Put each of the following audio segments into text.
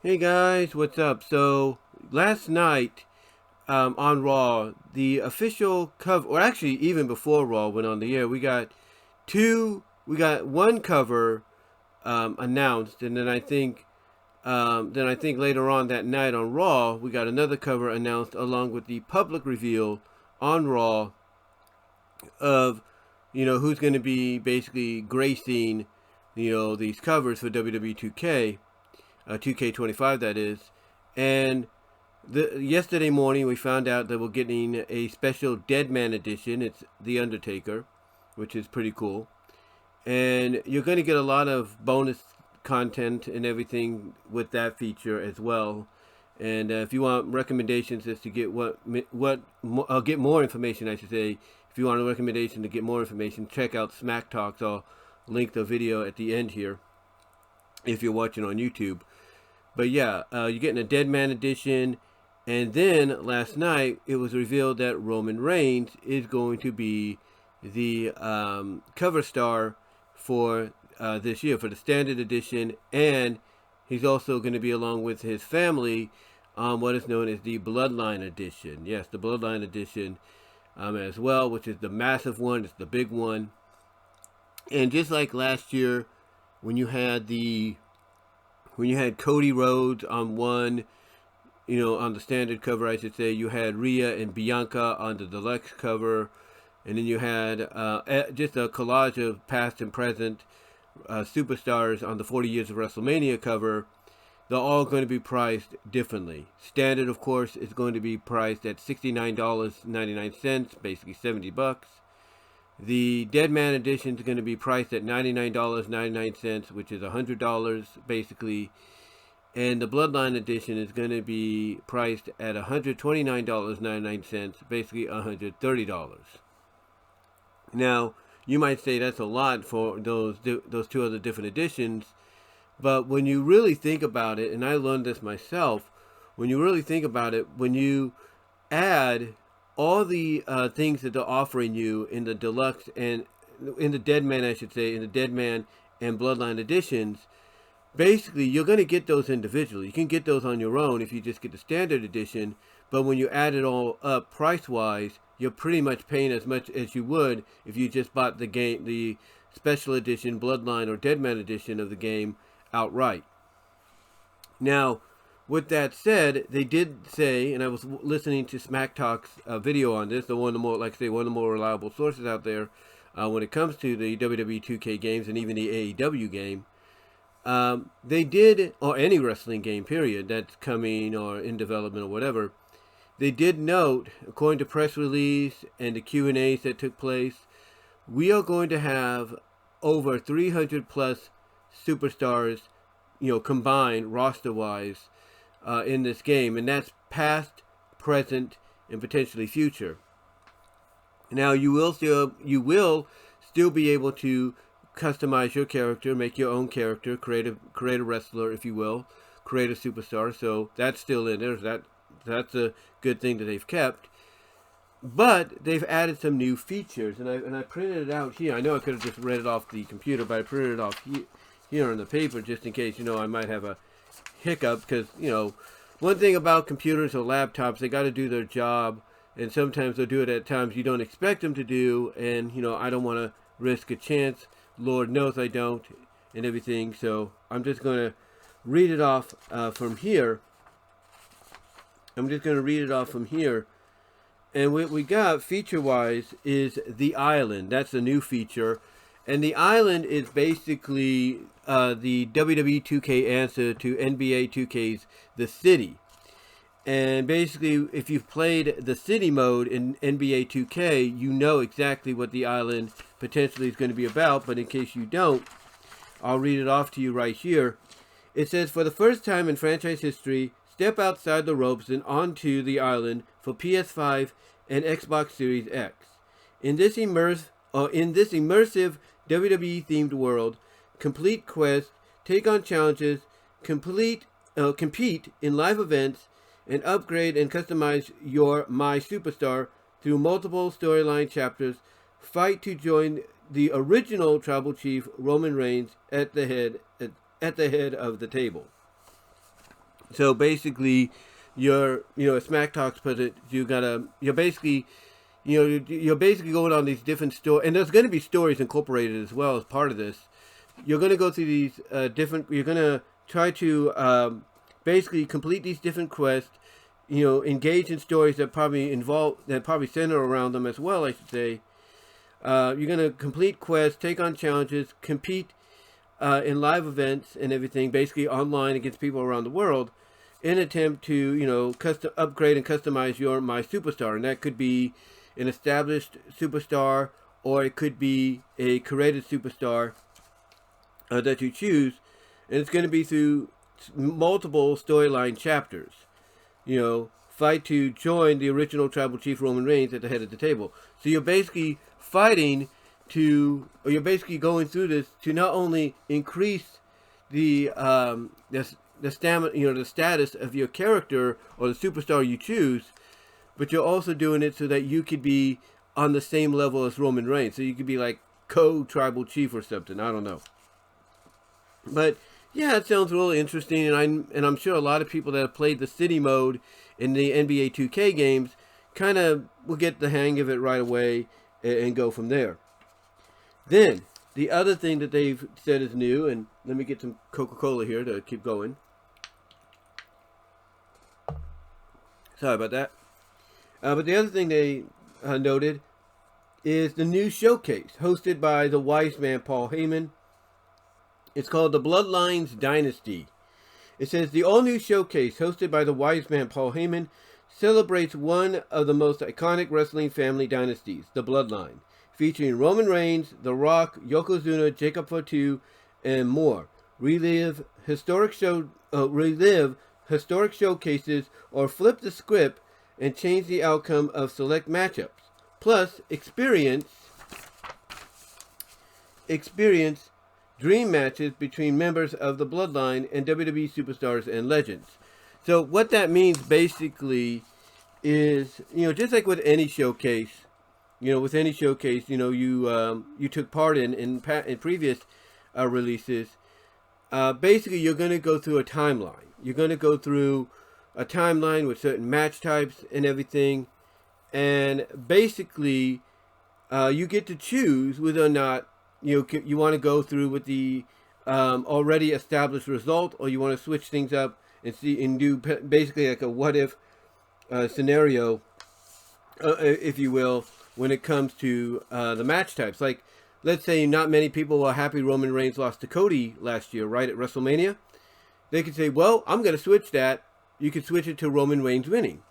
Hey guys, what's up? So last night on Raw, the official cover, or actually even before Raw went on the air, we got one cover announced, and then I think later on that night on Raw, we got another cover announced along with the public reveal on Raw of who's going to be basically gracing these covers for WWE 2K. 2K25 that is. And yesterday morning we found out that we're getting a special Dead Man edition. It's The Undertaker, which is pretty cool. And you're going to get a lot of bonus content and everything with that feature as well. And if you want recommendations as to get get more information, I should say. If you want a recommendation to get more information, check out Smack Talks. I'll link the video at the end here if you're watching on YouTube. But yeah, you're getting a Dead Man edition. And then last night, it was revealed that Roman Reigns is going to be the cover star for this year, for the standard edition. And he's also going to be along with his family on what is known as the Bloodline edition. Yes, the Bloodline edition as well, which is the massive one. It's the big one. And just like last year, when you had Cody Rhodes on one, on the standard cover, I should say, you had Rhea and Bianca on the deluxe cover, and then you had just a collage of past and present superstars on the 40 Years of WrestleMania cover. They're all going to be priced differently. Standard, of course, is going to be priced at $69.99, basically $70. The Dead Man edition is going to be priced at $99.99, which is $100 basically. And the Bloodline edition is going to be priced at $129.99, basically $130. Now, you might say that's a lot for those two other different editions, but when you really think about it, and I learned this myself, when you really think about it, when you add all the things that they're offering you in the deluxe and in the Dead Man, I should say, in the Dead Man and Bloodline editions, basically you're going to get those individually. You can get those on your own if you just get the standard edition, but when you add it all up price-wise, you're pretty much paying as much as you would if you just bought the special edition, Bloodline or Dead Man edition of the game outright. Now, with that said, they did say, and I was listening to Smack Talk's video on this, one of the more, like I say, one of the more reliable sources out there when it comes to the WWE 2K games and even the AEW game. They did, or any wrestling game, period, that's coming or in development or whatever. They did note, according to press release and the Q&As that took place, we are going to have over 300 plus superstars, combined roster-wise, in this game, and that's past, present, and potentially future. Now you will still be able to customize your character, make your own character, create a wrestler, if you will, create a superstar. So that's still in there. That's a good thing that they've kept. But they've added some new features, and I printed it out here. I know I could have just read it off the computer, but I printed it off here on the paper just in case I might have a hiccup, because one thing about computers or laptops, they got to do their job, and sometimes they'll do it at times you don't expect them to do, and I don't want to risk a chance. Lord knows I don't, and everything. So I'm just going to read it off from here. And what we got feature-wise is the island. That's a new feature. And the island is basically the WWE 2K answer to NBA 2K's The City. And basically, if you've played the City mode in NBA 2K, you know exactly what the island potentially is going to be about. But in case you don't, I'll read it off to you right here. It says, for the first time in franchise history, step outside the ropes and onto the island for PS5 and Xbox Series X. In this immersive WWE-themed world, complete quests, take on challenges, compete in live events, and upgrade and customize your MySUPERSTAR through multiple storyline chapters. Fight to join the original Tribal Chief Roman Reigns at the head of the table. So basically, Smack Talks put it, you're basically going on these different stories, and there's going to be stories incorporated as well as part of this. You're going to go through these you're going to try to basically complete these different quests, engage in stories that probably center around them as well, I should say. You're going to complete quests, take on challenges, compete in live events and everything, basically online against people around the world, in an attempt to, upgrade and customize your MySUPERSTAR. And that could be an established superstar, or it could be a created superstar that you choose. And it's going to be through multiple storyline chapters. Fight to join the original tribal chief Roman Reigns at the head of the table. So you're basically you're basically going through this to not only increase the stamina, the status of your character or the superstar you choose, but you're also doing it so that you could be on the same level as Roman Reigns. So you could be like co-tribal chief or something. I don't know. But yeah, it sounds really interesting, and I'm sure a lot of people that have played the city mode in the NBA 2K games kind of will get the hang of it right away and go from there. Then the other thing that they've said is new, and let me get some Coca-Cola here to keep going. Sorry about that. But the other thing they noted is the new showcase hosted by the Wiseman Paul Heyman. It's called the BLOODLINE'S Dynasty. It says the all-new showcase hosted by the Wiseman Paul Heyman celebrates one of the most iconic wrestling family dynasties, the Bloodline, featuring Roman Reigns, The Rock, Yokozuna, Jacob Fatu, and more. Relive historic showcases or flip the script and change the outcome of select matchups. Plus, experience dream matches between members of the Bloodline and WWE superstars and legends. So what that means basically is, just like with any showcase, you took part in previous releases, basically you're going to go through a timeline. You're going to go through a timeline with certain match types and everything, and basically you get to choose whether or not you want to go through with the already established result, or you want to switch things up and do basically like a what if scenario, if you will, when it comes to the match types. Like, let's say not many people were happy Roman Reigns lost to Cody last year, right, at WrestleMania. They could say, well, I'm going to switch that. You could switch it to Roman Reigns winning,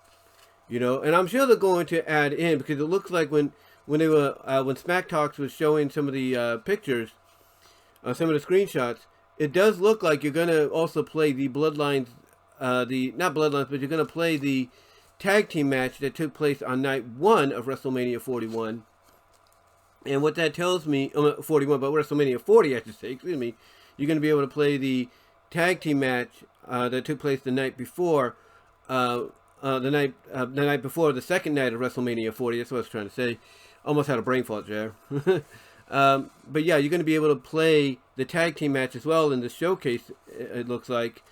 and I'm sure they're going to add in, because it looks like when Smack Talks was showing some of the pictures, some of the screenshots, it does look like you're going to also play the Bloodlines, not Bloodlines, but you're going to play the tag team match that took place on night 1 of WrestleMania 41. And what that tells me, 41, but WrestleMania 40, I should say, excuse me, you're going to be able to play the tag team match that took place the night before, the night before the second night of WrestleMania 40. That's what I was trying to say. Almost had a brain fart there. But yeah, you're going to be able to play the tag team match as well in the showcase, it looks like.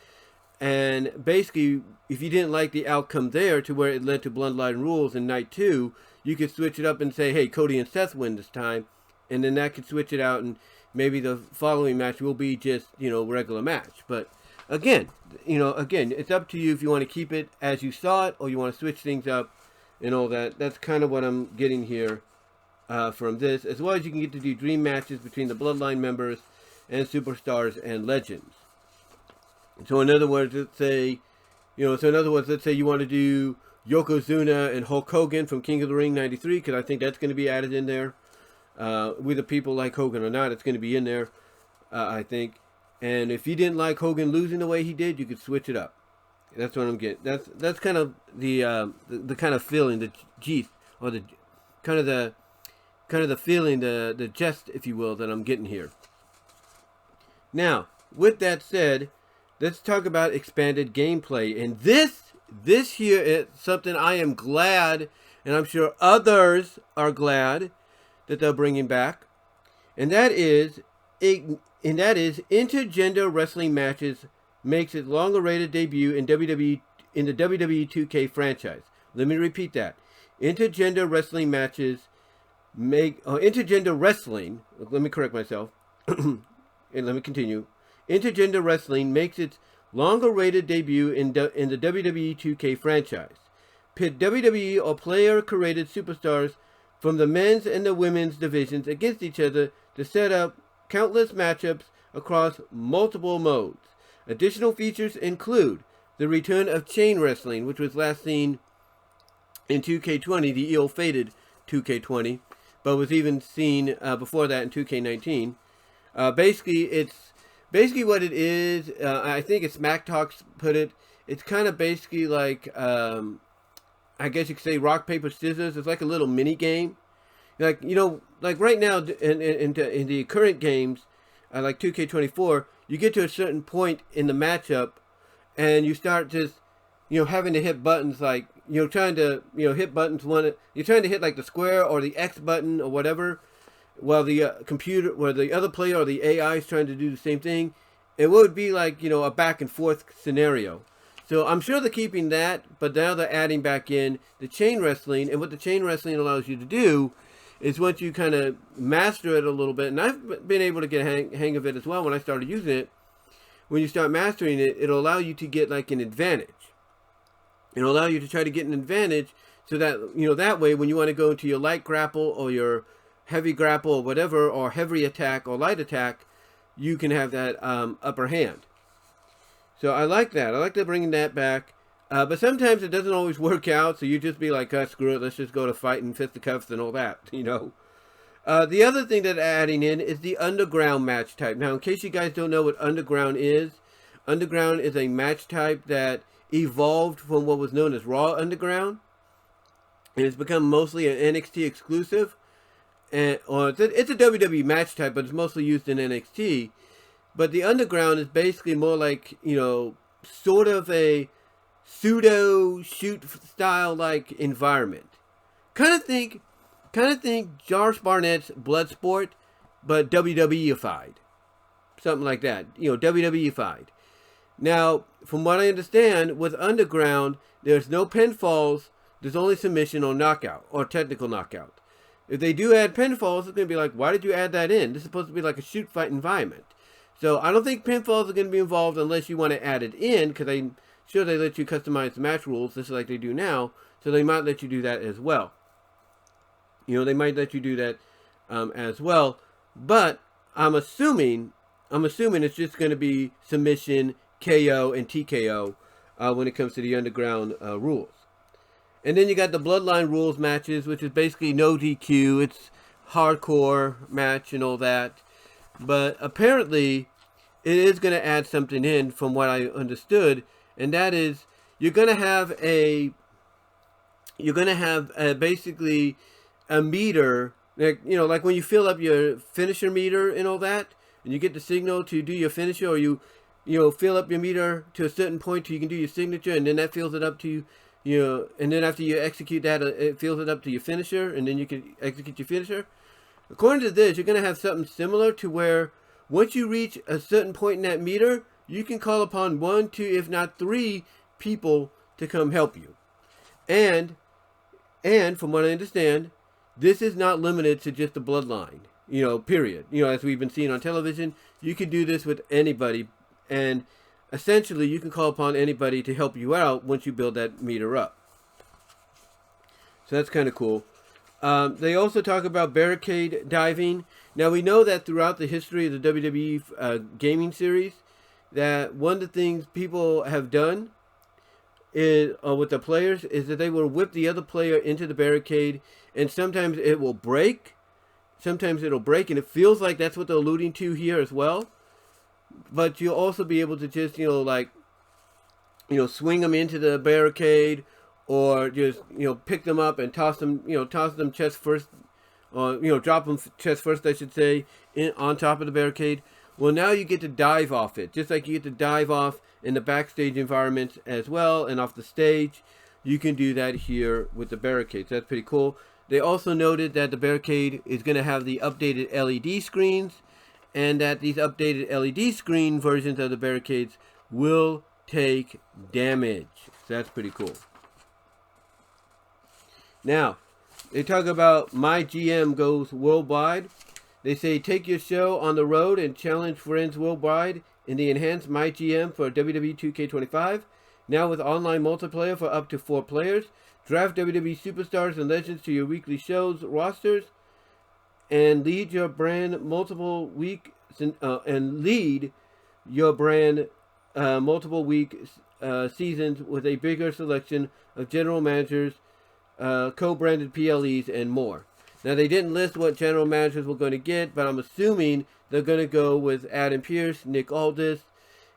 And basically, if you didn't like the outcome there to where it led to Bloodline Rules in night 2, you could switch it up and say, hey, Cody and Seth win this time. And then that could switch it out, and maybe the following match will be just, regular match. But again, it's up to you if you want to keep it as you saw it, or you want to switch things up and all that. That's kind of what I'm getting here from this. As well as you can get to do dream matches between the Bloodline members and superstars and legends. So in other words, let's say you want to do Yokozuna and Hulk Hogan from King of the Ring 93, because I think that's going to be added in there. Whether people like Hogan or not, it's going to be in there, I think. And if you didn't like Hogan losing the way he did, you could switch it up. That's what I'm getting. That's kind of the kind of feeling, the gist, or the kind of the feeling, the jest, if you will, that I'm getting here. Now, with that said, let's talk about expanded gameplay. And this here is something I am glad, and I'm sure others are glad that they're bringing back. And that is intergender wrestling matches makes its long-awaited debut in the WWE 2K franchise. Let me repeat that. Intergender wrestling matches intergender wrestling. Let me correct myself. And let me continue. Intergender wrestling makes its long-awaited debut in the WWE 2K franchise. Pit WWE or player-created superstars from the men's and the women's divisions against each other to set up countless matchups across multiple modes. Additional features include the return of chain wrestling, which was last seen in 2K20, the ill-fated 2K20, but was even seen before that in 2K19. Basically what it is, I think it's Smack Talks put it, it's kind of basically like, I guess you could say rock, paper, scissors. It's like a little mini game. Like, you know, like right now in the current games, like 2K24, you get to a certain point in the matchup and you start just, you know, having to hit buttons like, you know, trying to, you know, hit buttons you're trying to hit like the square or the X button or whatever, while the the other player or the AI is trying to do the same thing. It would be like, you know, a back and forth scenario. So I'm sure they're keeping that, but now they're adding back in the chain wrestling. And what the chain wrestling allows you to do is once you kind of master it a little bit, and I've been able to get a hang of it as well when I started using it. When you start mastering it, it'll allow you to get like an advantage. It'll allow you to try to get an advantage so that, you know, that way when you want to go into your light grapple or your heavy grapple or whatever, or heavy attack or light attack, you can have that upper hand. So I like that. I like they're bringing that back. But sometimes it doesn't always work out, so you just be like, screw it, let's just go to fighting fisticuffs and all that, you know. The other thing that they're adding in is the underground match type. Now, in case you guys don't know what underground is a match type that evolved from what was known as Raw Underground. And it's become mostly an NXT exclusive. Or it's a WWE match type, but it's mostly used in NXT. But the underground is basically more like, you know, sort of a pseudo shoot style like environment. Kind of think Josh Barnett's Bloodsport, but WWE-ified. Something like that. You know, WWE-ified. Now, from what I understand, with underground, there's no pinfalls, there's only submission or knockout, or technical knockout. If they do add pinfalls, it's going to be like, why did you add that in? This is supposed to be like a shoot fight environment. So I don't think pinfalls are going to be involved unless you want to add it in, because I'm sure they let you customize the match rules just like they do now. So they might let you do that as well. You know, they might let you do that as well. But I'm assuming it's just going to be submission, KO, and TKO when it comes to the underground rules. And then you got the Bloodline rules matches, which is basically no DQ. It's hardcore match and all that. But apparently, it is going to add something in from what I understood, and that is you're going to have basically a meter, like, you know, like when you fill up your finisher meter and all that, and you get the signal to do your finisher, or you know, fill up your meter to a certain point so you can do your signature, and then that fills it up to you know, and then after you execute that, it fills it up to your finisher, and then you can execute your finisher. According to this, you're going to have something similar to where once you reach a certain point in that meter, you can call upon 1, 2, if not 3 people to come help you. And from what I understand, this is not limited to just the Bloodline, you know, period. You know, as we've been seeing on television, you can do this with anybody, and essentially you can call upon anybody to help you out once you build that meter up. So that's kind of cool. They also talk about barricade diving. Now, we know that throughout the history of the WWE gaming series, that one of the things people have done is, with the players, is that they will whip the other player into the barricade, and sometimes it will break. Sometimes it'll break, and it feels like that's what they're alluding to here as well. But you'll also be able to just, you know, like, you know, swing them into the barricade, or just, you know, pick them up and toss them chest first, or, you know, drop them chest first, I should say, on top of the barricade. Well, now you get to dive off it, just like you get to dive off in the backstage environments as well, and off the stage. You can do that here with the barricades. That's pretty cool. They also noted that the barricade is going to have the updated LED screens, and that these updated LED screen versions of the barricades will take damage. So that's pretty cool. Now, they talk about My GM goes worldwide. They say take your show on the road and challenge friends worldwide in the enhanced My GM for WWE 2K25. Now with online multiplayer for up to 4 players. Draft WWE superstars and legends to your weekly shows rosters, and lead your brand multiple week seasons with a bigger selection of general managers, co-branded PLEs, and more. Now they didn't list what general managers we're going to get, but I'm assuming they're going to go with Adam Pearce, Nick Aldis,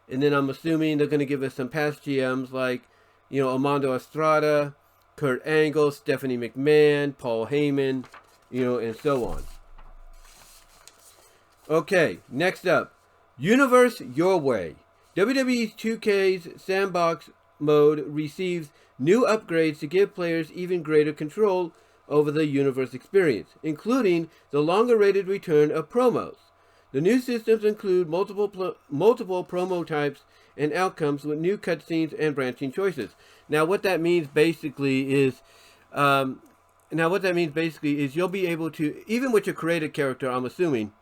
and then I'm assuming they're going to give us some past GMs like, Armando Estrada, Kurt Angle, Stephanie McMahon, Paul Heyman, and so on. Okay, next up, Universe Your Way. WWE 2K's Sandbox mode receives new upgrades to give players even greater control over the universe experience, including the long-awaited return of promos. The new systems include multiple promo types and outcomes with new cutscenes and branching choices. Now, what that means basically is, you'll be able to, even with your created character, I'm assuming,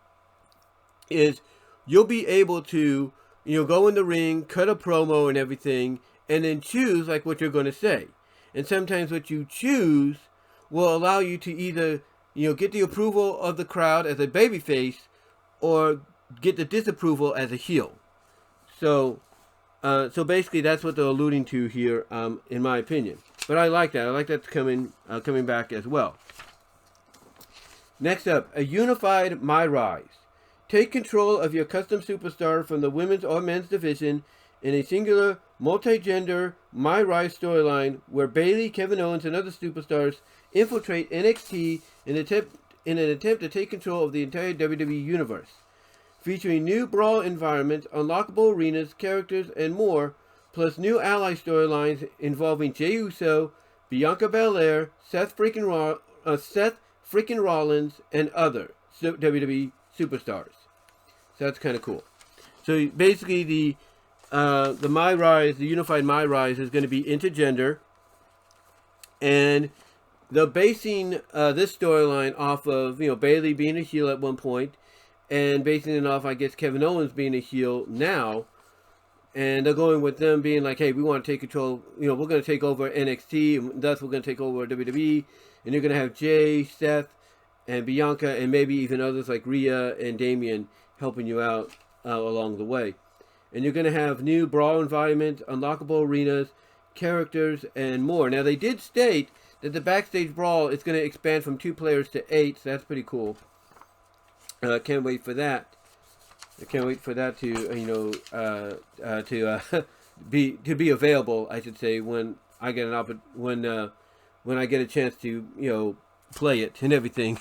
is you'll be able to, go in the ring, cut a promo and everything, and then choose like what you're going to say. And sometimes what you choose will allow you to either, get the approval of the crowd as a babyface or get the disapproval as a heel. So basically that's what they're alluding to here, in my opinion. But I like that. I like that's coming back as well. Next up, a unified My Rise. Take control of your custom superstar from the women's or men's division in a singular multi-gender My Rise storyline where Bayley, Kevin Owens, and other superstars infiltrate NXT in an attempt to take control of the entire WWE universe. Featuring new brawl environments, unlockable arenas, characters, and more, plus new ally storylines involving Jey Uso, Bianca Belair, Seth freaking Rollins, and other WWE superstars. So that's kind of cool. So basically, the My Rise, the unified My Rise, is going to be intergender, and they're basing this storyline off of Bayley being a heel at one point, and basing it off, I guess, Kevin Owens being a heel now, and they're going with them being like, hey, we want to take control. We're going to take over NXT, and thus we're going to take over WWE, and you're going to have Jay, Seth, and Bianca, and maybe even others like Rhea and Damian helping you out along the way. And you're going to have new brawl environments, unlockable arenas, characters, and more. Now, they did state that the backstage brawl is going to expand from 2 players to 8, so that's pretty cool. Can't wait for that. I can't wait for that to be available, I should say, when I get when I get a chance to play it and everything.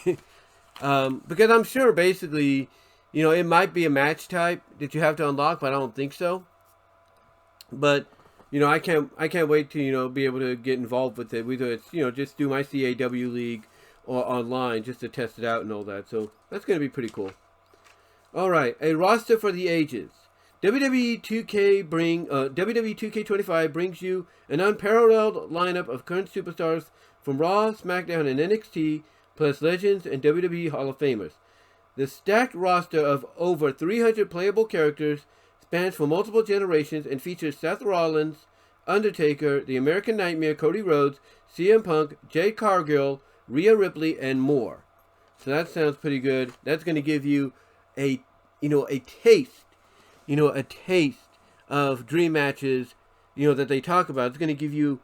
Because I'm sure basically, it might be a match type that you have to unlock, but I don't think so. But I can't wait to be able to get involved with it, whether it's just do my CAW league or online just to test it out and all that. So that's going to be pretty cool. All right, a roster for the ages. WWE 2K25 brings you an unparalleled lineup of current superstars from Raw, SmackDown, and NXT, plus legends and WWE Hall of Famers. The stacked roster of over 300 playable characters spans for multiple generations and features Seth Rollins, Undertaker, The American Nightmare, Cody Rhodes, CM Punk, Jade Cargill, Rhea Ripley, and more. So that sounds pretty good. That's going to give you a taste of dream matches, that they talk about. It's going to give you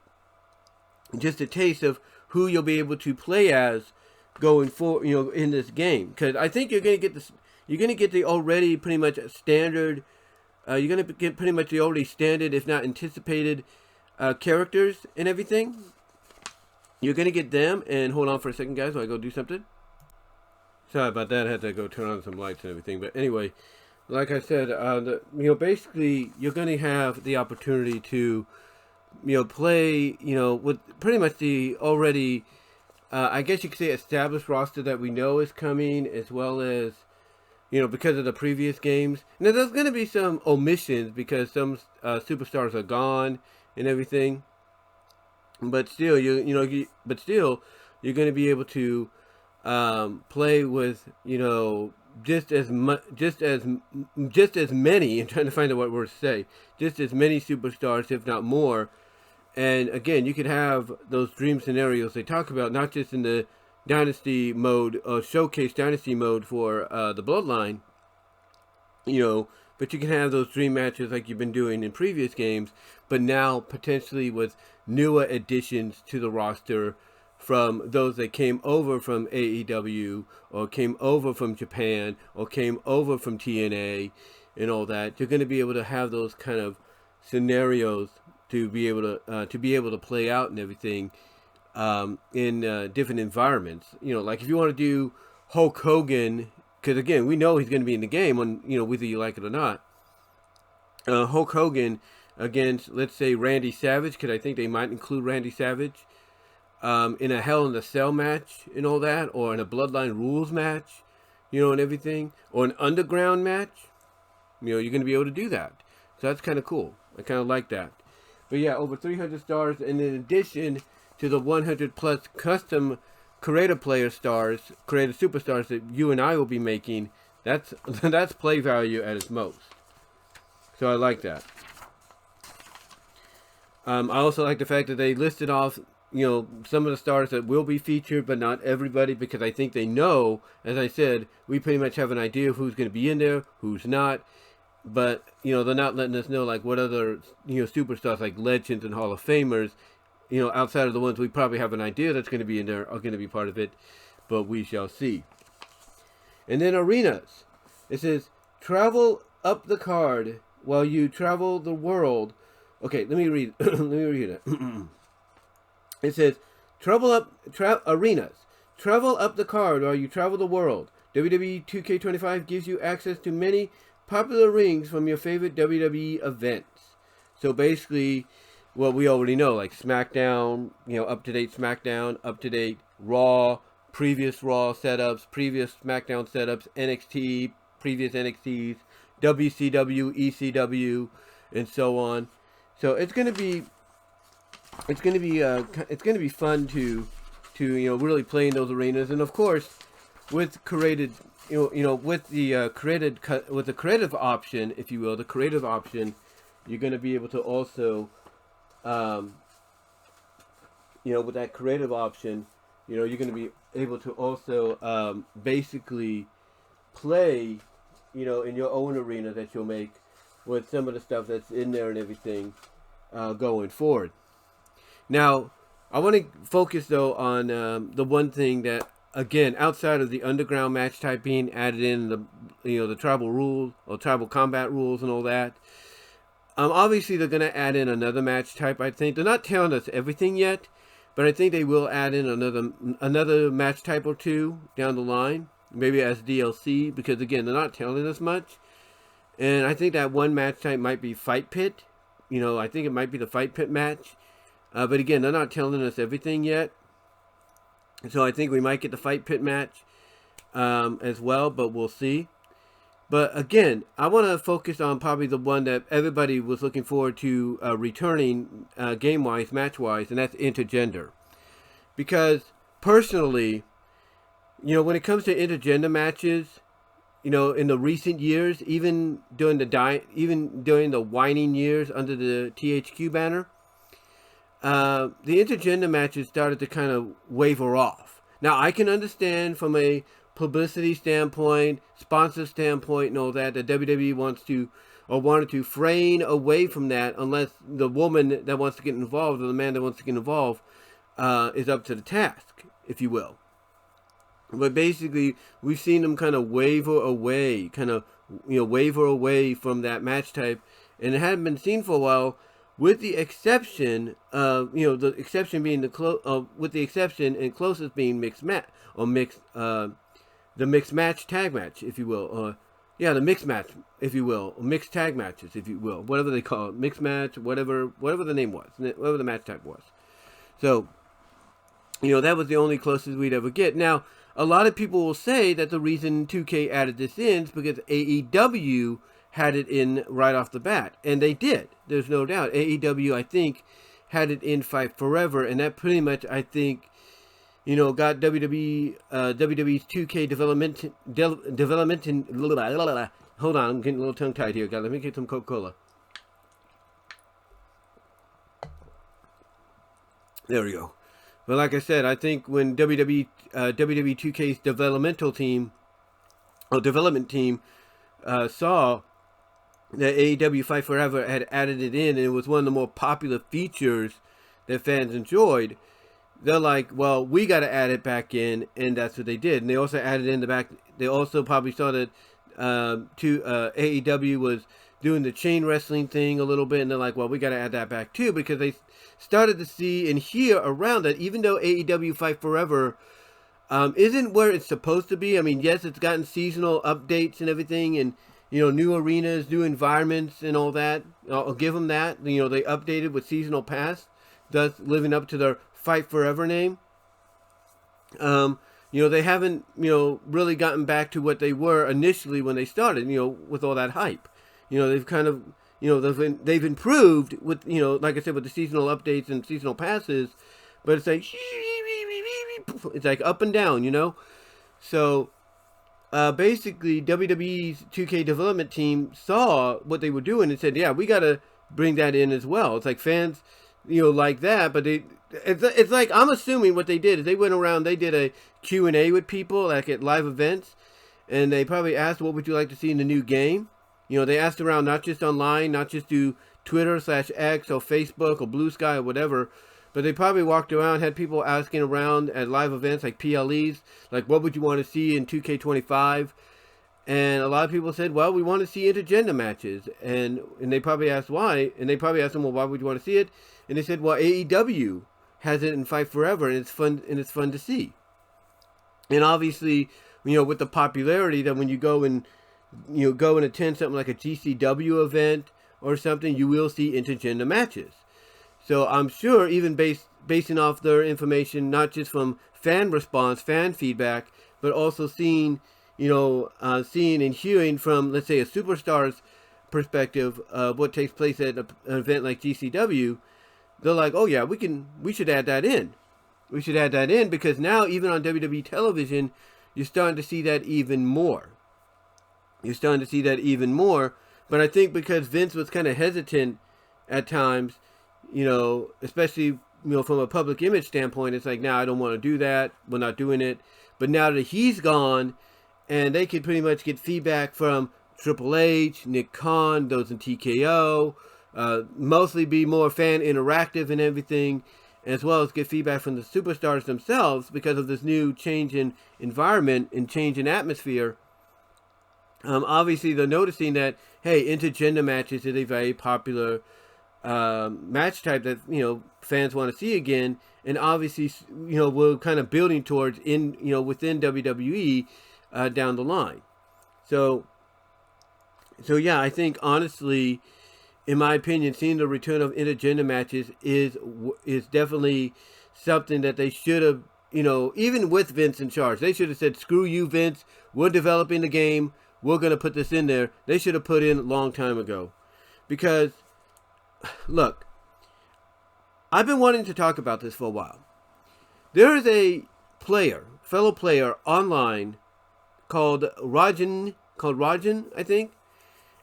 just a taste of who you'll be able to play as going forward, in this game. Because I think you're going to get this. You're going to get the already pretty much standard. You're going to get pretty much the already standard, if not anticipated, characters and everything. You're going to get them. And hold on for a second, guys, while I go do something. Sorry about that. I had to go turn on some lights and everything. But anyway, like I said, basically, you're going to have the opportunity to, play, with pretty much the already, I guess you could say, established roster that we know is coming, as well as, because of the previous games. Now there's going to be some omissions because some superstars are gone and everything. But still, you're going to be able to play with, just as many. I'm trying to find the right word to say. Just as many superstars, if not more. And again, you could have those dream scenarios they talk about, not just in the Dynasty mode or showcase Dynasty mode for the Bloodline, but you can have those dream matches like you've been doing in previous games, but now potentially with newer additions to the roster from those that came over from AEW or came over from Japan or came over from TNA and all that. You're going to be able to have those kind of scenarios to be able to play out and everything in different environments. Like if you want to do Hulk Hogan, because again, we know he's going to be in the game, whether you like it or not. Hulk Hogan against, let's say, Randy Savage, because I think they might include Randy Savage in a Hell in a Cell match and all that, or in a Bloodline Rules match, and everything, or an Underground match. You're going to be able to do that. So that's kind of cool. I kind of like that. But yeah, over 300 stars, and in addition to the 100 plus custom creative superstars that you and I will be making, that's play value at its most. So I like that. I also like the fact that they listed off, some of the stars that will be featured, but not everybody, because I think they know, as I said, we pretty much have an idea of who's going to be in there, who's not. But, they're not letting us know, like, what other, superstars, like legends and Hall of Famers, outside of the ones we probably have an idea that's going to be in there, are going to be part of it. But we shall see. And then arenas. It says, travel up the card while you travel the world. Okay, let me read it. It says, arenas. Travel up the card while you travel the world. WWE 2K25 gives you access to many popular rings from your favorite WWE events. So basically, what we already know, like SmackDown, up-to-date SmackDown, up-to-date Raw, previous Raw setups, previous SmackDown setups, NXT, previous NXTs, WCW, ECW, and so on. So it's gonna be fun to really play in those arenas, and of course, with created. With the creative option, if you will, you're going to be able to also, with that creative option, you're going to be able to also basically play, in your own arena that you'll make with some of the stuff that's in there and everything going forward. Now, I want to focus though on the one thing that, again, outside of the underground match type being added in, the tribal rules or tribal combat rules and all that, obviously they're going to add in another match type. I think they're not telling us everything yet, but I think they will add in another match type or two down the line, maybe as DLC, because again, they're not telling us much. And I think that one match type might be Fight Pit. I think it might be the Fight Pit match, but again, they're not telling us everything yet. So I think we might get the Fight Pit match as well, but we'll see. But again, I want to focus on probably the one that everybody was looking forward to returning game-wise, match-wise, and that's Intergender. Because personally, when it comes to Intergender matches, in the recent years, even during the waning years under the THQ banner, the Intergender matches started to kind of waver off. Now, I can understand from a publicity standpoint, sponsor standpoint, and all that, WWE wants to, or wanted to, refrain away from that unless the woman that wants to get involved or the man that wants to get involved is up to the task, if you will. But basically, we've seen them kind of waver away from that match type, and it hadn't been seen for a while. With the exception of, the exception being with the exception and closest being mixed match or the mixed match tag match, if you will, the mixed match, if you will, or mixed tag matches, if you will, whatever they call it, mixed match, whatever the name was, whatever the match type was. So, that was the only closest we'd ever get. Now, a lot of people will say that the reason 2K added this in is because AEW had it in right off the bat. And they did. There's no doubt. AEW, I think, had it in Fight Forever. And that pretty much, I think, you know, got WWE's 2K development. Hold on, I'm getting a little tongue-tied here. Let me get some Coca-Cola. There we go. But like I said, I think when WWE 2K's development team saw that AEW Fight Forever had added it in, and it was one of the more popular features that fans enjoyed, they're like, well, we got to add it back in, and that's what they did. And they also added in the back. They also probably saw that AEW was doing the chain wrestling thing a little bit, and they're like, well, we got to add that back too, because they started to see and hear around that even though AEW Fight Forever isn't where it's supposed to be. I mean, yes, it's gotten seasonal updates and everything, and you know, new arenas, new environments, and all that. I'll give them that. You know, they updated with seasonal pass, thus living up to their Fight Forever name. You know, they haven't, you know, really gotten back to what they were initially when they started, you know, with all that hype. You know, they've kind of, you know, they've improved with, you know, like I said, with the seasonal updates and seasonal passes, but it's like up and down, you know. So basically, WWE's 2K development team saw what they were doing and said, yeah, we got to bring that in as well. It's like fans, you know, like that, but it's like, I'm assuming what they did is they went around, they did a Q&A with people, like at live events, and they probably asked, what would you like to see in the new game? You know, they asked around, not just online, not just through Twitter/X or Facebook or Blue Sky or whatever, but they probably walked around, had people asking around at live events like PLEs, like, what would you want to see in 2K25? And a lot of people said, well, we want to see intergender matches. And they probably asked why, and they probably asked them, well, why would you want to see it? And they said, well, AEW has it in Fight Forever, and it's fun to see. And obviously, you know, with the popularity that when you go and attend something like a GCW event or something, you will see intergender matches. So I'm sure, even basing off their information, not just from fan response, fan feedback, but also seeing and hearing from, let's say, a superstar's perspective of what takes place at an event like GCW, they're like, oh yeah, we should add that in. We should add that in, because now even on WWE television, you're starting to see that even more. But I think because Vince was kind of hesitant at times, you know, especially, you know, from a public image standpoint, it's like, now I don't want to do that. We're not doing it. But now that he's gone, and they can pretty much get feedback from Triple H, Nick Khan, those in TKO, mostly be more fan interactive and everything, as well as get feedback from the superstars themselves because of this new change in environment and change in atmosphere. Obviously, they're noticing that, hey, intergender matches is a very popular match type that, you know, fans want to see again, and obviously, you know, we're kind of building towards within WWE down the line. So yeah, I think honestly, in my opinion, seeing the return of intergender matches is definitely something that they should have, you know, even with Vince in charge, they should have said, screw you, Vince, we're developing the game, we're going to put this in there. They should have put in a long time ago. Because, look, I've been wanting to talk about this for a while. There is a fellow player online called Rajan, I think.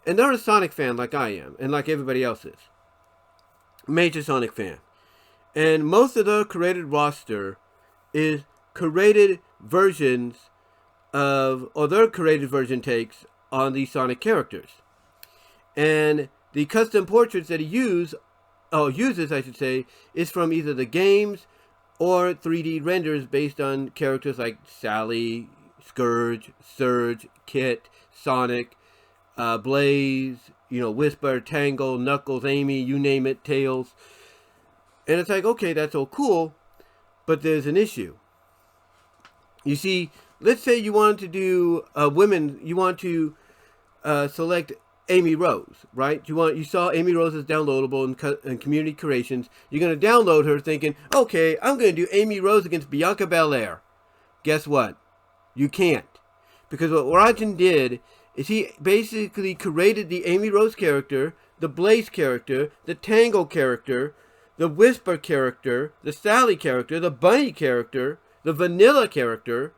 And they're a Sonic fan like I am, and like everybody else is. Major Sonic fan. And most of their created roster is created versions of, or their created version takes on these Sonic characters. And the custom portraits that he uses, is from either the games or 3D renders based on characters like Sally, Scourge, Surge, Kit, Sonic, Blaze, you know, Whisper, Tangle, Knuckles, Amy, you name it, Tails. And it's like, okay, that's all cool, but there's an issue. You see, let's say you want to do women, you want to select Amy Rose, right? You saw Amy Rose is downloadable in community creations. You're going to download her thinking, okay, I'm going to do Amy Rose against Bianca Belair. Guess what? You can't. Because what Rajan did is he basically created the Amy Rose character, the Blaze character, the Tango character, the Whisper character, the Sally character, the Bunny character, the Vanilla character.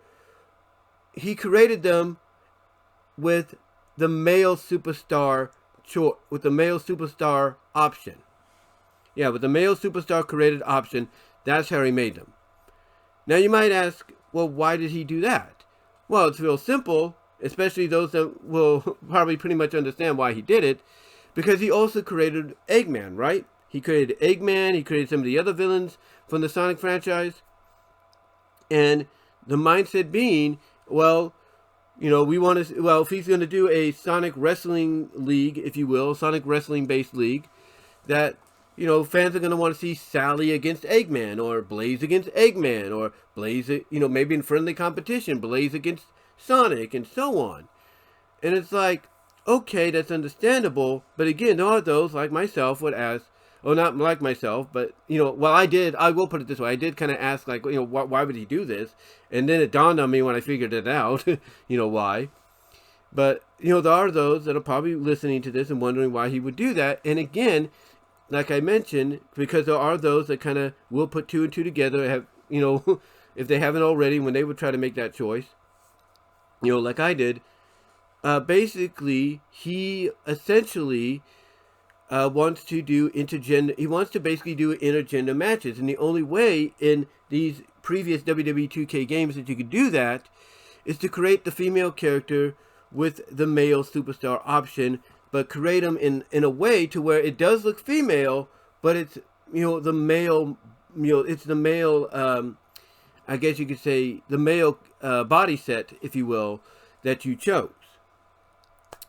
He created them with the male superstar option. Yeah, with the male superstar created option, that's how he made them. Now you might ask, well, why did he do that? Well, it's real simple, especially those that will probably pretty much understand why he did it, because he also created Eggman, right? He created Eggman, he created some of the other villains from the Sonic franchise, and the mindset being, well, you know, we want to, well, if he's going to do a Sonic Wrestling League, if you will, Sonic Wrestling-based league, that, you know, fans are going to want to see Sally against Eggman, or Blaze against Eggman, or Blaze, you know, maybe in friendly competition, Blaze against Sonic, and so on. And it's like, okay, that's understandable, but again, there are those, like myself, would ask, or not like myself, but, you know, well, I will put it this way, I did kind of ask, like, you know, why would he do this? And then it dawned on me when I figured it out, you know, why. But, you know, there are those that are probably listening to this and wondering why he would do that. And again, like I mentioned, because there are those that kind of will put two and two together, have, you know, if they haven't already, when they would try to make that choice, you know, like I did, basically, he essentially wants to do intergender. He wants to basically do intergender matches, and the only way in these previous WWE 2K games that you could do that is to create the female character with the male superstar option, but create them in a way to where it does look female, but it's, you know, the male, you know, it's the male. I guess you could say the male body set, if you will, that you chose,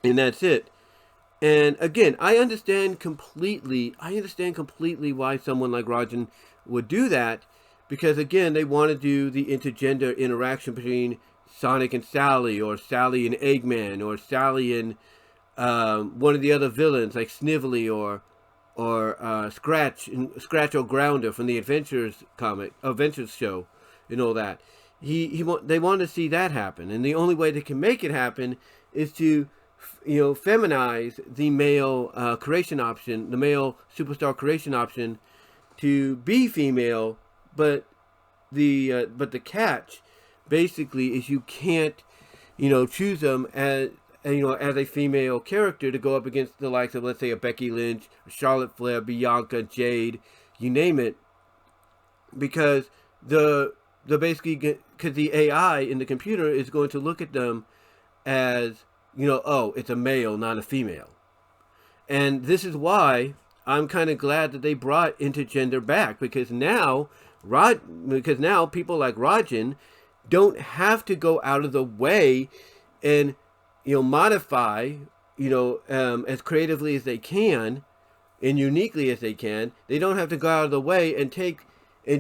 and that's it. And again, I understand completely why someone like Rajan would do that, because again, they want to do the intergender interaction between Sonic and Sally, or Sally and Eggman, or Sally and one of the other villains like Snively, or Scratch or Grounder from the Adventures show, and all that. They want to see that happen, and the only way they can make it happen is to, you know, feminize the male creation option, the male superstar creation option, to be female. But the catch basically is you can't, you know, choose them as, you know, as a female character to go up against the likes of, let's say, a Becky Lynch, Charlotte Flair, Bianca, Jade, you name it, because the AI in the computer is going to look at them as, you know, oh, it's a male, not a female. And this is why I'm kind of glad that they brought intergender back, because now people like Rajan don't have to go out of the way and, you know, modify, you know, as creatively as they can and uniquely as they can. They don't have to go out of the way and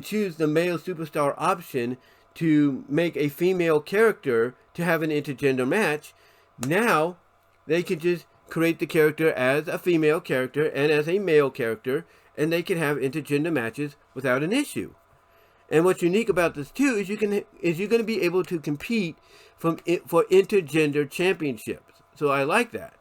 choose the male superstar option to make a female character to have an intergender match. Now they can just create the character as a female character and as a male character, and they can have intergender matches without an issue. And what's unique about this too is you're going to be able to compete for intergender championships. So I like that.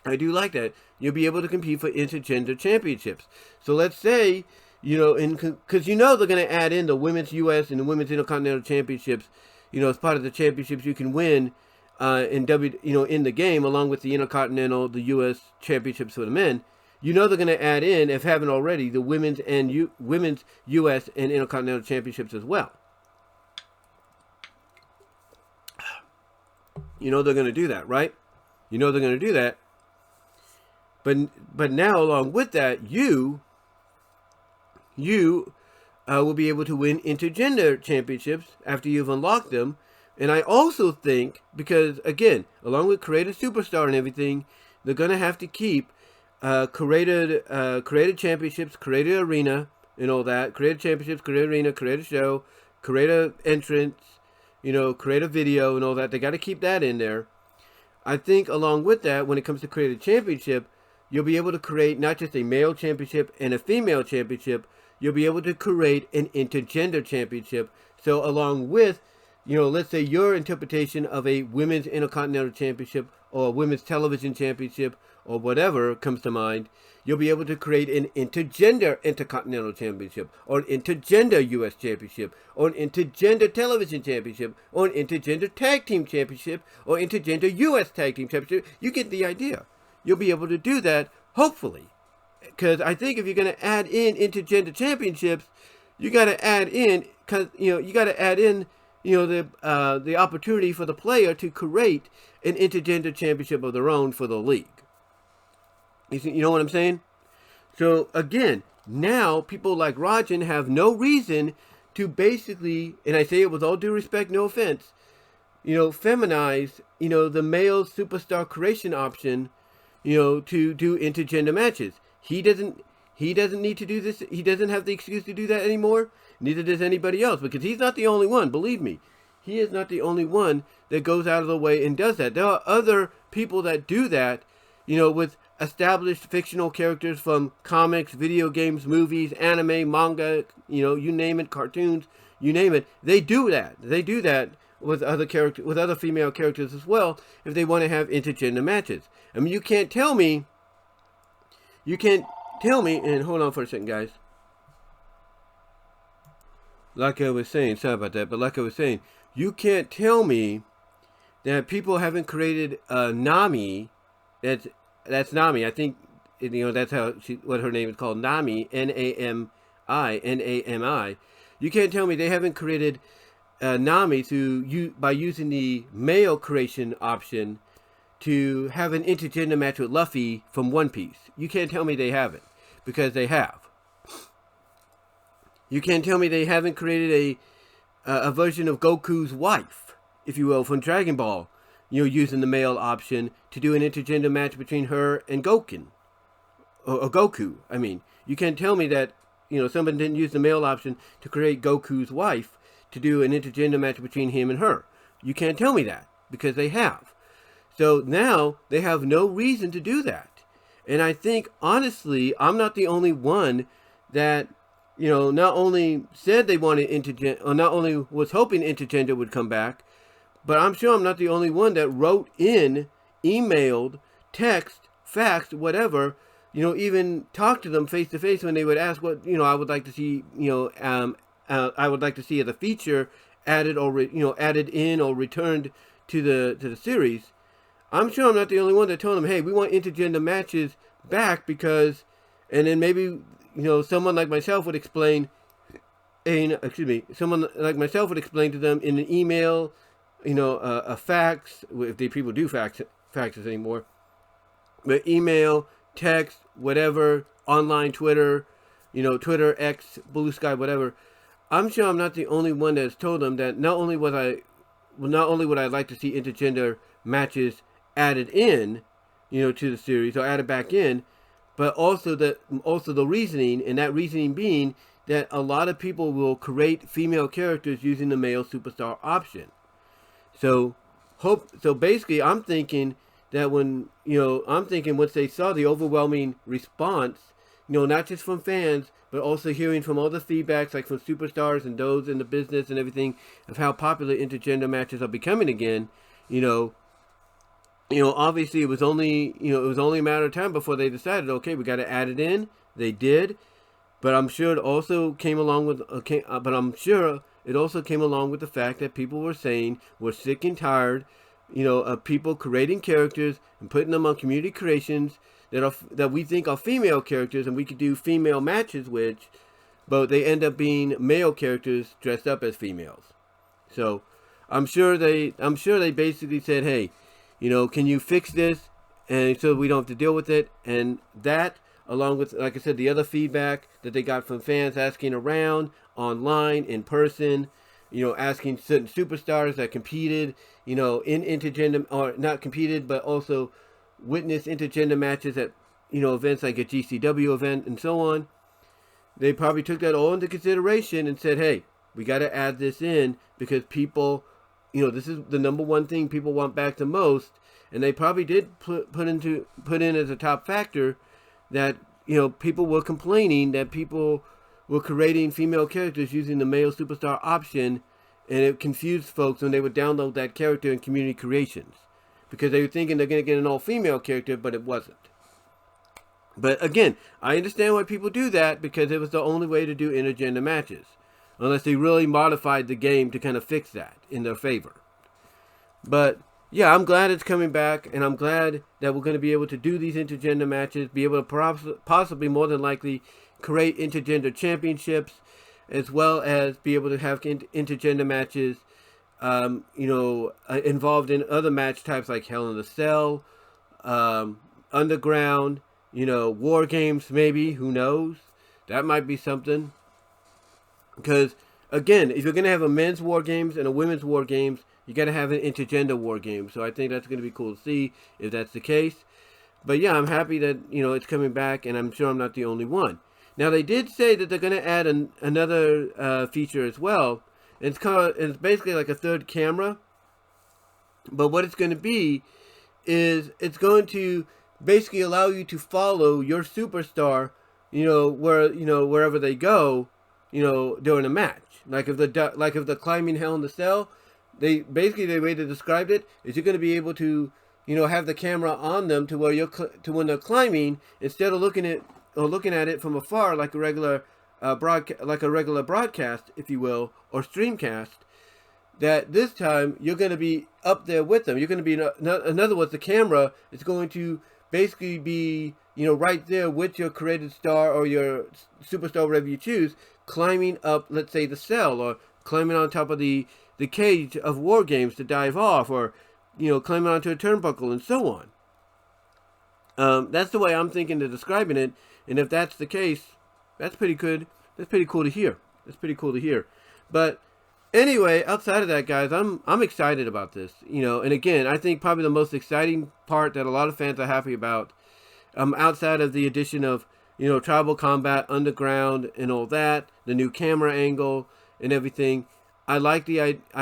I do like that. You'll be able to compete for intergender championships. So let's say, you know, because you know they're going to add in the women's U.S. and the women's Intercontinental Championships, you know, as part of the championships you can win in the game, along with the Intercontinental, the U.S. Championships for the men. You know they're going to add in, if haven't already, the women's U.S. and Intercontinental Championships as well. You know they're going to do that, right? You know they're going to do that. But now, along with that, you will be able to win intergender championships after you've unlocked them. And I also think, because again, along with Created Superstar and everything, they're going to have to keep created championships, created arena, and all that. Created championships, created arena, created show, created entrance, you know, created video, and all that. They got to keep that in there. I think along with that, when it comes to created championship, you'll be able to create not just a male championship and a female championship. You'll be able to create an intergender championship. So along with let's say your interpretation of a women's intercontinental championship or a women's television championship or whatever comes to mind, you'll be able to create an intergender intercontinental championship or an intergender U.S. championship or an intergender television championship or an intergender tag team championship or intergender U.S. tag team championship. You get the idea. You'll be able to do that, hopefully. Because I think if you're going to add in intergender championships, you got to add in, the opportunity for the player to create an intergender championship of their own for the league. You know what I'm saying? So again, now people like Rajan have no reason to basically, and I say it with all due respect, no offense, feminize, the male superstar creation option, to do intergender matches. He doesn't need to do this. He doesn't have the excuse to do that anymore. Neither does anybody else, because he's not the only one. Believe me, he is not the only one that goes out of the way and does that. There are other people that do that, with established fictional characters from comics, video games, movies, anime, manga, you name it, cartoons, you name it. They do that. They do that with other female characters as well, if they want to have intergender matches. I mean, you can't tell me, and hold on for a second, guys. Like I was saying, sorry about that, but like I was saying, you can't tell me that people haven't created a Nami. That's Nami. I think, that's what her name is called, Nami, Nami. You can't tell me they haven't created Nami by using the male creation option to have an intergender match with Luffy from One Piece. You can't tell me they haven't, because they have. You can't tell me they haven't created a version of Goku's wife, if you will, from Dragon Ball, using the male option to do an intergender match between her and Goku. Or Goku, I mean. You can't tell me that, someone didn't use the male option to create Goku's wife to do an intergender match between him and her. You can't tell me that, because they have. So now they have no reason to do that. And I think, honestly, I'm not the only one that, not only said they wanted intergender, or not only was hoping intergender would come back, but I'm sure I'm not the only one that wrote in, emailed, text, faxed, whatever, even talked to them face to face when they would ask what, I would like to see, I would like to see as a feature added or, added in or returned to the series. I'm sure I'm not the only one that told them, hey, we want intergender matches back because, and then maybe, someone like myself would explain, someone like myself would explain to them in an email, a fax, if people do faxes anymore, but email, text, whatever, online Twitter, Twitter, X, Blue Sky, whatever. I'm sure I'm not the only one that's told them that not only would I like to see intergender matches added in, to the series or added back in, but also the reasoning, and that reasoning being that a lot of people will create female characters using the male superstar option. So basically, I'm thinking that once they saw the overwhelming response, not just from fans, but also hearing from all the feedbacks, like from superstars and those in the business and everything, of how popular intergender matches are becoming again, obviously it was only a matter of time before they decided, okay, we got to add it in. They did, but I'm sure it also came along with the fact that people were saying we're sick and tired, of people creating characters and putting them on community creations that we think are female characters and we could do female matches with, but they end up being male characters dressed up as females. So I'm sure they basically said, hey, can you fix this, and so we don't have to deal with it. And that, along with, like I said, the other feedback that they got from fans asking around, online, in person, asking certain superstars that competed, in intergender, or not competed, but also witnessed intergender matches at, events like a GCW event and so on. They probably took that all into consideration and said, hey, we got to add this in because people, this is the number one thing people want back the most. And they probably did put in as a top factor that, people were complaining that people were creating female characters using the male superstar option and it confused folks when they would download that character in community creations, because they were thinking they're going to get an all-female character, but it wasn't. But again, I understand why people do that, because it was the only way to do intergender matches, unless they really modified the game to kind of fix that in their favor. But yeah, I'm glad it's coming back, and I'm glad that we're going to be able to do these intergender matches, be able to possibly, more than likely, create intergender championships, as well as be able to have intergender matches, involved in other match types like Hell in a Cell, Underground, War Games maybe, who knows? That might be something. Because, again, if you're going to have a men's War Games and a women's War Games, you got to have an intergender War Game. So I think that's going to be cool to see if that's the case. But yeah, I'm happy that, it's coming back, and I'm sure I'm not the only one. Now, they did say that they're going to add another feature as well. It's basically like a third camera. But what it's going to be is it's going to basically allow you to follow your superstar, wherever they go, during a match. Like if they're climbing Hell in the Cell, the way they described it is you're going to be able to, have the camera on them to where when they're climbing, instead of looking at it from afar like a regular broadcast, if you will, or streamcast, that this time you're going to be up there with them. You're going to be, in other words, the camera is going to basically be, right there with your created star or your superstar, whatever you choose, climbing up, let's say, the cell, or climbing on top of the cage of War Games to dive off, or, climbing onto a turnbuckle, and so on. That's the way I'm thinking of describing it, and if that's the case, that's pretty good. That's pretty cool to hear. But anyway, outside of that, guys, I'm excited about this. And again, I think probably the most exciting part that a lot of fans are happy about, outside of the addition of, tribal combat, underground, and all that, the new camera angle and everything. I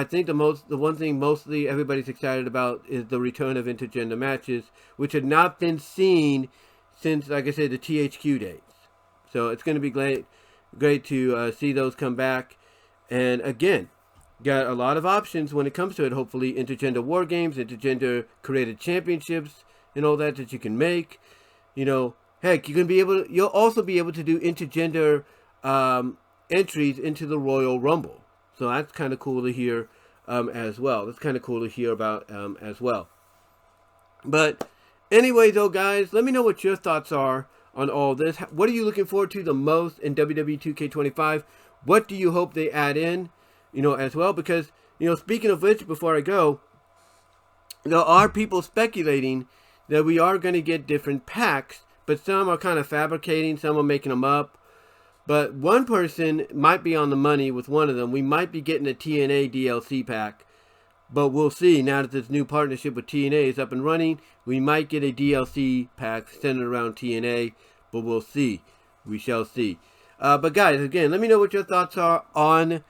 think the one thing mostly everybody's excited about is the return of intergender matches, which had not been seen since, like I said, the THQ days. So it's going to be great to see those come back. And again, got a lot of options when it comes to it. Hopefully, intergender War Games, intergender created championships, and all that you can make. Heck, you'll also be able to do intergender entries into the Royal Rumble. So that's kind of cool to hear as well. That's kind of cool to hear about as well. But anyway, though, guys, let me know what your thoughts are on all this. What are you looking forward to the most in WWE 2K25? What do you hope they add in, as well? Because, speaking of which, before I go, there are people speculating that we are going to get different packs, but some are kind of fabricating, some are making them up. But one person might be on the money with one of them. We might be getting a TNA DLC pack, but we'll see. Now that this new partnership with TNA is up and running, we might get a DLC pack centered around TNA, but we'll see. We shall see. But guys, again, let me know what your thoughts are on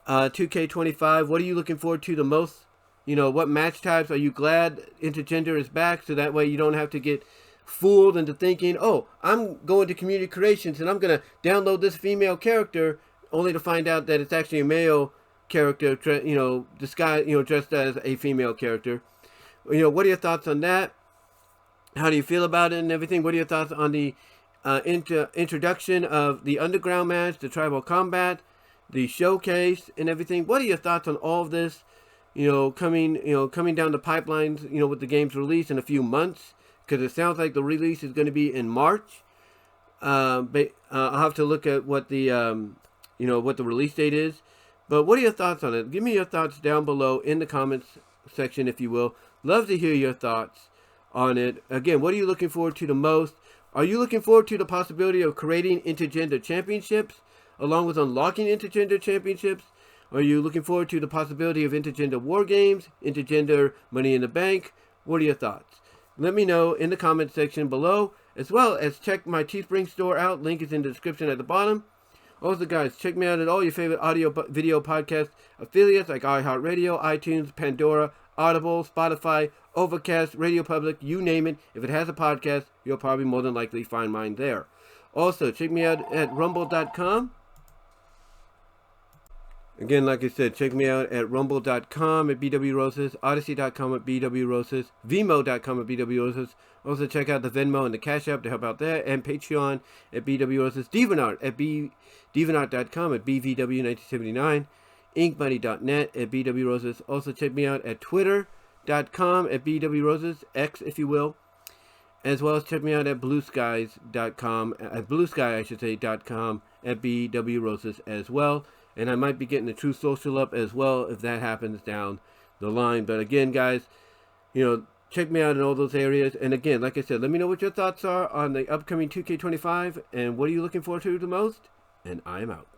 2K25. What are you looking forward to the most? What match types are you glad intergender is back, so that way you don't have to get fooled into thinking, oh, I'm going to community creations and I'm going to download this female character, only to find out that it's actually a male character, disguised, dressed as a female character. What are your thoughts on that? How do you feel about it and everything? What are your thoughts on the introduction of the underground match, the tribal combat, the showcase and everything? What are your thoughts on all of this, coming down the pipelines, with the game's release in a few months? Because it sounds like the release is going to be in March. But I'll have to look at what the what the release date is. But what are your thoughts on it? Give me your thoughts down below in the comments section, if you will. Love to hear your thoughts on it. Again, what are you looking forward to the most? Are you looking forward to the possibility of creating intergender championships, along with unlocking intergender championships? Are you looking forward to the possibility of intergender War Games, intergender Money in the Bank? What are your thoughts? Let me know in the comment section below, as well as check my Teespring store out. Link is in the description at the bottom. Also, guys, check me out at all your favorite audio video podcast affiliates like iHeartRadio, iTunes, Pandora, Audible, Spotify, Overcast, Radio Public, you name it. If it has a podcast, you'll probably more than likely find mine there. Also, check me out at rumble.com. Again, like I said, check me out at rumble.com at BWRoses, odyssey.com at BWRoses, vimo.com at BWRoses. Also check out the Venmo and the Cash App to help out there, and Patreon at BWRoses, DeviantArt at deviantart.com at BVW1979, inkmoney.net at BWRoses. Also check me out at twitter.com at BWRoses, X if you will, as well as check me out at blueskies.com, at bluesky.com at BWRoses as well. And I might be getting the True Social up as well if that happens down the line. But again, guys, check me out in all those areas. And again, like I said, let me know what your thoughts are on the upcoming 2K25 and what are you looking forward to the most. And I'm out.